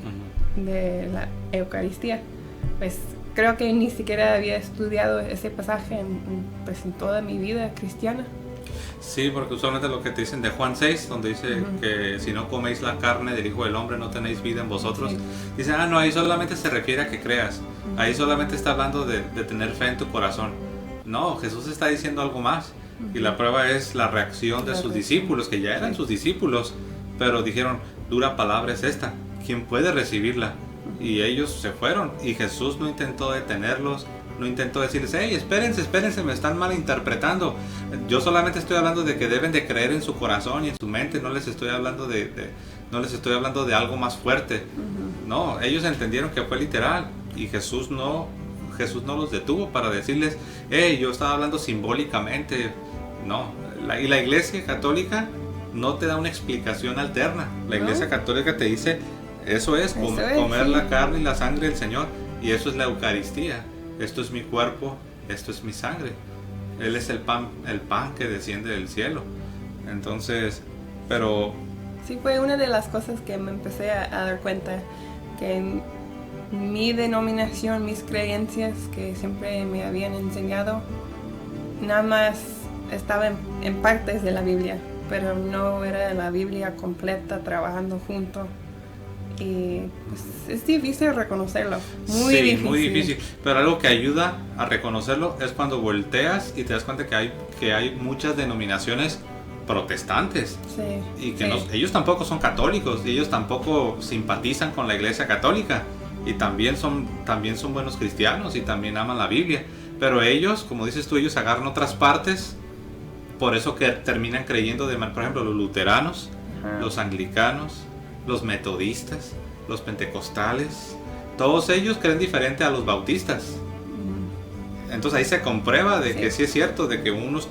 la Eucaristía. Pues creo que ni siquiera había estudiado ese pasaje en toda mi vida cristiana. Sí, porque usualmente lo que te dicen de Juan 6, donde dice que si no coméis la carne del Hijo del Hombre no tenéis vida en vosotros, dicen, no, ahí solamente se refiere a que creas, ahí solamente está hablando de tener fe en tu corazón. No, Jesús está diciendo algo más, y la prueba es la reacción de sus discípulos, que ya eran sus discípulos, pero dijeron, dura palabra es esta, ¿quién puede recibirla? Y ellos se fueron, y Jesús no intentó detenerlos, no intentó decirles, hey, espérense, me están malinterpretando. Yo solamente estoy hablando de que deben de creer en su corazón y en su mente, no les estoy hablando de algo más fuerte. No, ellos entendieron que fue literal, y Jesús no los detuvo para decirles, hey, yo estaba hablando simbólicamente. No, y la Iglesia Católica no te da una explicación alterna. La Iglesia Católica te dice, eso es comer la carne y la sangre del Señor, y eso es la Eucaristía. Esto es mi cuerpo, esto es mi sangre. Él es el pan que desciende del cielo. Entonces, pero... Sí, fue una de las cosas que me empecé a dar cuenta, que mi denominación, mis creencias que siempre me habían enseñado, nada más estaba en partes de la Biblia, pero no era la Biblia completa trabajando junto. Y pues, es difícil reconocerlo, muy difícil. Pero algo que ayuda a reconocerlo es cuando volteas y te das cuenta que hay muchas denominaciones protestantes, y que ellos tampoco son católicos, y ellos tampoco simpatizan con la Iglesia Católica, y también son buenos cristianos y también aman la Biblia, pero ellos, como dices tú, ellos agarran otras partes, por eso que terminan creyendo por ejemplo, los luteranos, los anglicanos, los metodistas, los pentecostales, todos ellos creen diferente a los bautistas. Entonces ahí se comprueba de que sí es cierto, de que unos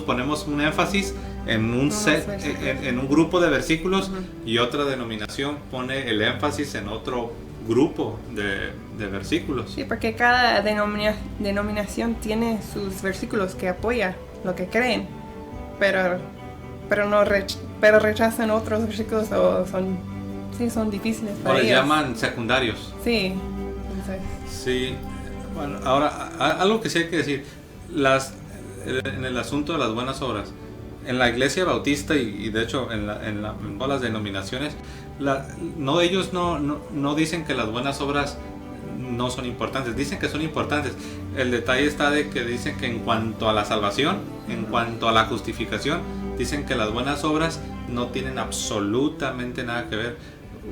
ponemos un énfasis en un grupo de versículos, y otra denominación pone el énfasis en otro grupo de versículos. Sí, porque cada denominación tiene sus versículos que apoya lo que creen, pero rechazan otros versículos o son difíciles para ellos. O les llaman secundarios. Sí. Sí. Bueno, ahora, algo que sí hay que decir, en el asunto de las buenas obras, en la Iglesia Bautista y de hecho en todas las denominaciones, ellos no dicen que las buenas obras no son importantes, dicen que son importantes. El detalle está de que dicen que en cuanto a la salvación, en cuanto a la justificación, dicen que las buenas obras no tienen absolutamente nada que ver.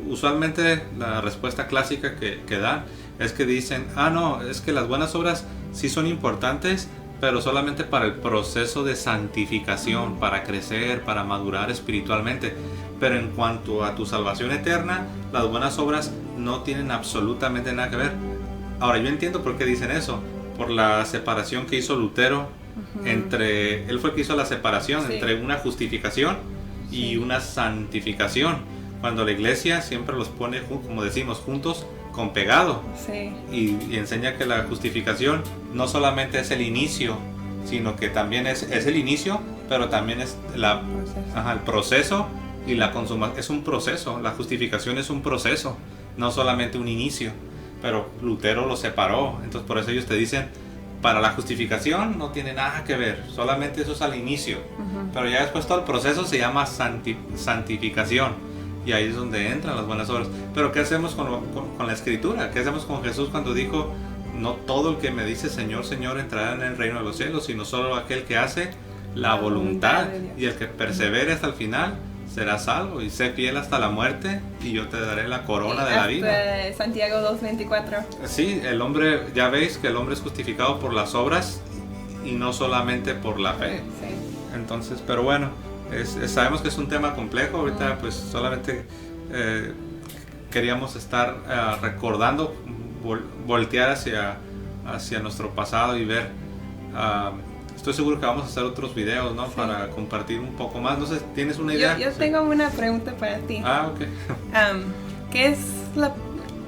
Usualmente la respuesta clásica que dan es que dicen, no, es que las buenas obras sí son importantes, pero solamente para el proceso de santificación, para crecer, para madurar espiritualmente. Pero en cuanto a tu salvación eterna, las buenas obras no tienen absolutamente nada que ver. Ahora, yo entiendo por qué dicen eso, por la separación que hizo Lutero Él fue el que hizo la separación entre una justificación y una santificación. Cuando la iglesia siempre los pone, como decimos, juntos con pegado. Y enseña que la justificación no solamente es el inicio, sino que también es el inicio, pero también es el proceso y la consumación. Es un proceso, la justificación es un proceso, no solamente un inicio. Pero Lutero lo separó, entonces por eso ellos te dicen, para la justificación no tiene nada que ver, solamente eso es al inicio. Pero ya después todo el proceso se llama santificación, y ahí es donde entran las buenas obras. Pero ¿qué hacemos con la Escritura? ¿Qué hacemos con Jesús cuando dijo, no todo el que me dice Señor, Señor entrará en el reino de los cielos, sino solo aquel que hace la voluntad, y el que persevere hasta el final será salvo, y sé fiel hasta la muerte y yo te daré la corona de la vida? Santiago 2:24. Sí, el hombre, ya veis que el hombre es justificado por las obras y no solamente por la fe. Entonces, pero bueno, sabemos que es un tema complejo. Ahorita pues solamente queríamos estar recordando, voltear hacia nuestro pasado y ver. Estoy seguro que vamos a hacer otros videos, ¿no? Para compartir un poco más. No sé, ¿tienes una idea? Yo tengo una pregunta para ti. Ok.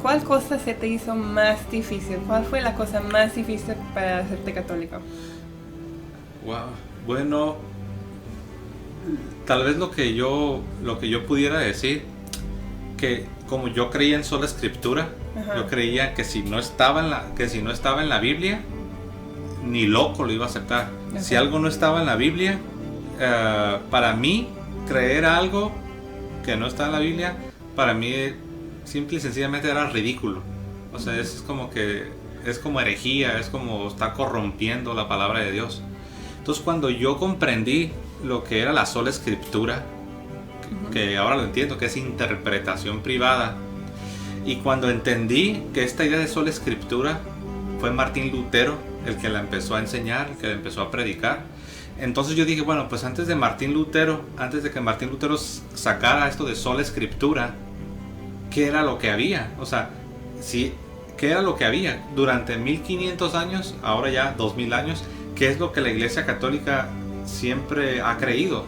¿Cuál cosa se te hizo más difícil? ¿Cuál fue la cosa más difícil para hacerte católico? Wow. Bueno, tal vez lo que yo pudiera decir, que como yo creía en sola escritura, yo creía que si no estaba en la Biblia, ni loco lo iba a aceptar. Si algo no estaba en la Biblia, para mí creer algo que no está en la Biblia, para mí simple y sencillamente era ridículo. O sea, es como herejía, es como está corrompiendo la palabra de Dios. Entonces cuando yo comprendí lo que era la sola escritura, que ahora lo entiendo, que es interpretación privada, y cuando entendí que esta idea de sola escritura fue Martín Lutero el que la empezó a enseñar, el que la empezó a predicar, entonces yo dije, bueno, pues antes de que Martín Lutero sacara esto de sola escritura, ¿qué era lo que había? O sea, sí, ¿qué era lo que había? Durante 1500 años, ahora ya 2000 años, ¿qué es lo que la Iglesia Católica siempre ha creído?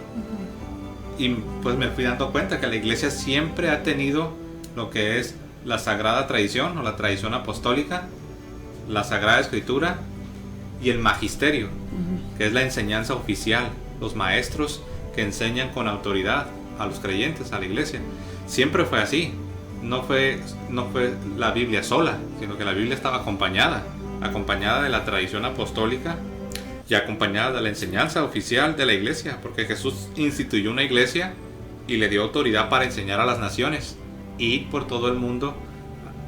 Y pues me fui dando cuenta que la Iglesia siempre ha tenido lo que es la Sagrada Tradición o la tradición apostólica, la Sagrada Escritura y el Magisterio, que es la enseñanza oficial, los maestros que enseñan con autoridad a los creyentes, a la Iglesia. Siempre fue así. No fue la Biblia sola, sino que la Biblia estaba acompañada de la tradición apostólica y acompañada de la enseñanza oficial de la Iglesia, porque Jesús instituyó una Iglesia y le dio autoridad para enseñar a las naciones, ir por todo el mundo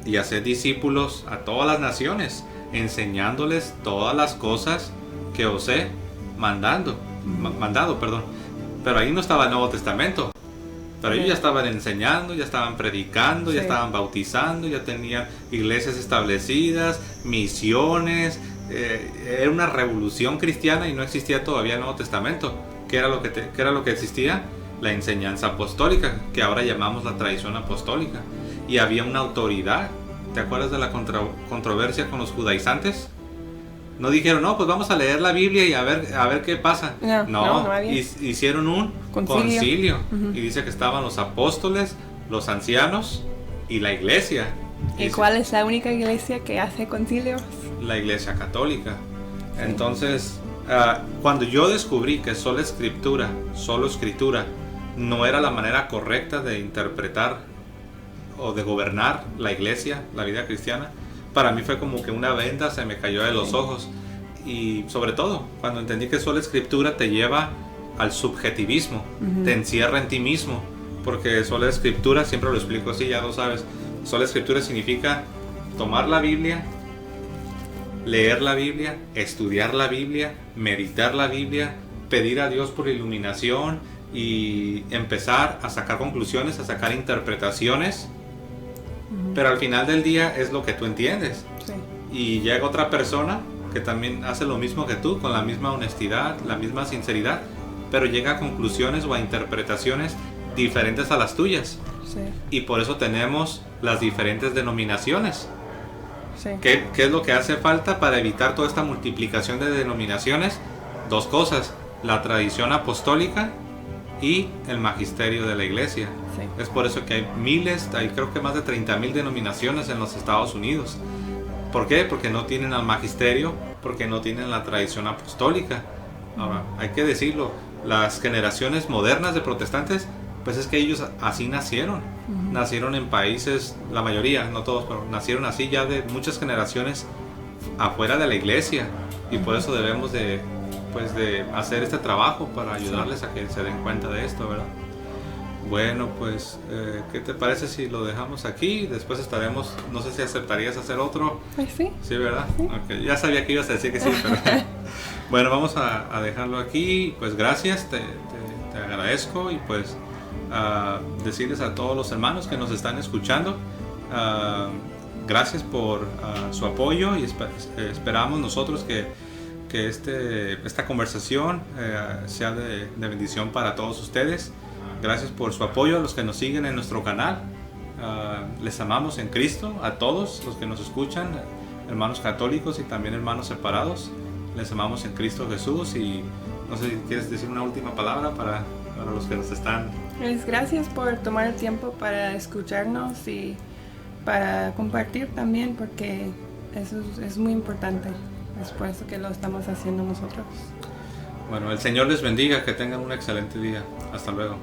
y hacer discípulos a todas las naciones, enseñándoles todas las cosas que os he mandado. Pero ahí no estaba el Nuevo Testamento. Pero ellos ya estaban enseñando, ya estaban predicando, ya estaban bautizando, ya tenían iglesias establecidas, misiones. Era una revolución cristiana y no existía todavía el Nuevo Testamento. ¿Qué era lo que existía? La enseñanza apostólica, que ahora llamamos la tradición apostólica. Y había una autoridad. ¿Te acuerdas de la controversia con los judaizantes? No dijeron, no, pues vamos a leer la Biblia y a ver qué pasa. No hicieron un concilio. Y dice que estaban los apóstoles, los ancianos y la iglesia. ¿Y cuál es la única iglesia que hace concilios? La Iglesia Católica. Entonces, cuando yo descubrí que solo escritura no era la manera correcta de interpretar o de gobernar la iglesia, la vida cristiana, para mí fue como que una venda se me cayó de los ojos. Y sobre todo cuando entendí que sola escritura te lleva al subjetivismo, te encierra en ti mismo, porque sola escritura, siempre lo explico así, ya lo sabes, sola escritura significa tomar la Biblia, leer la Biblia, estudiar la Biblia, meditar la Biblia, pedir a Dios por iluminación y empezar a sacar conclusiones, a sacar interpretaciones. Pero al final del día es lo que tú entiendes. Y llega otra persona que también hace lo mismo que tú, con la misma honestidad, la misma sinceridad, pero llega a conclusiones o a interpretaciones diferentes a las tuyas. Y por eso tenemos las diferentes denominaciones. ¿Qué es lo que hace falta para evitar toda esta multiplicación de denominaciones? dos cosas, la tradición apostólica y el magisterio de la iglesia. Sí. Es por eso que hay miles, hay creo que más de 30,000 denominaciones en los Estados Unidos. ¿Por qué? Porque no tienen al magisterio, porque no tienen la tradición apostólica. Ahora, hay que decirlo, las generaciones modernas de protestantes, pues es que ellos así nacieron. Nacieron en países, la mayoría, no todos, pero nacieron así ya de muchas generaciones afuera de la iglesia. Y por eso debemos de hacer este trabajo para ayudarles a que se den cuenta de esto, ¿verdad? Bueno, pues, ¿qué te parece si lo dejamos aquí? Después estaremos, no sé si aceptarías hacer otro. Pues sí. Sí, ¿verdad? Sí. Okay. Ya sabía que ibas a decir que sí, pero bueno, vamos a dejarlo aquí. Pues gracias, te agradezco y pues decirles a todos los hermanos que nos están escuchando, gracias por su apoyo y esperamos nosotros que esta conversación sea de bendición para todos ustedes. Gracias por su apoyo a los que nos siguen en nuestro canal. Les amamos en Cristo a todos los que nos escuchan, hermanos católicos y también hermanos separados. Les amamos en Cristo Jesús y no sé si quieres decir una última palabra para los que nos están... Pues gracias por tomar el tiempo para escucharnos y para compartir también, porque eso es muy importante. Es por eso que lo estamos haciendo nosotros. Bueno, el Señor les bendiga, que tengan un excelente día. Hasta luego.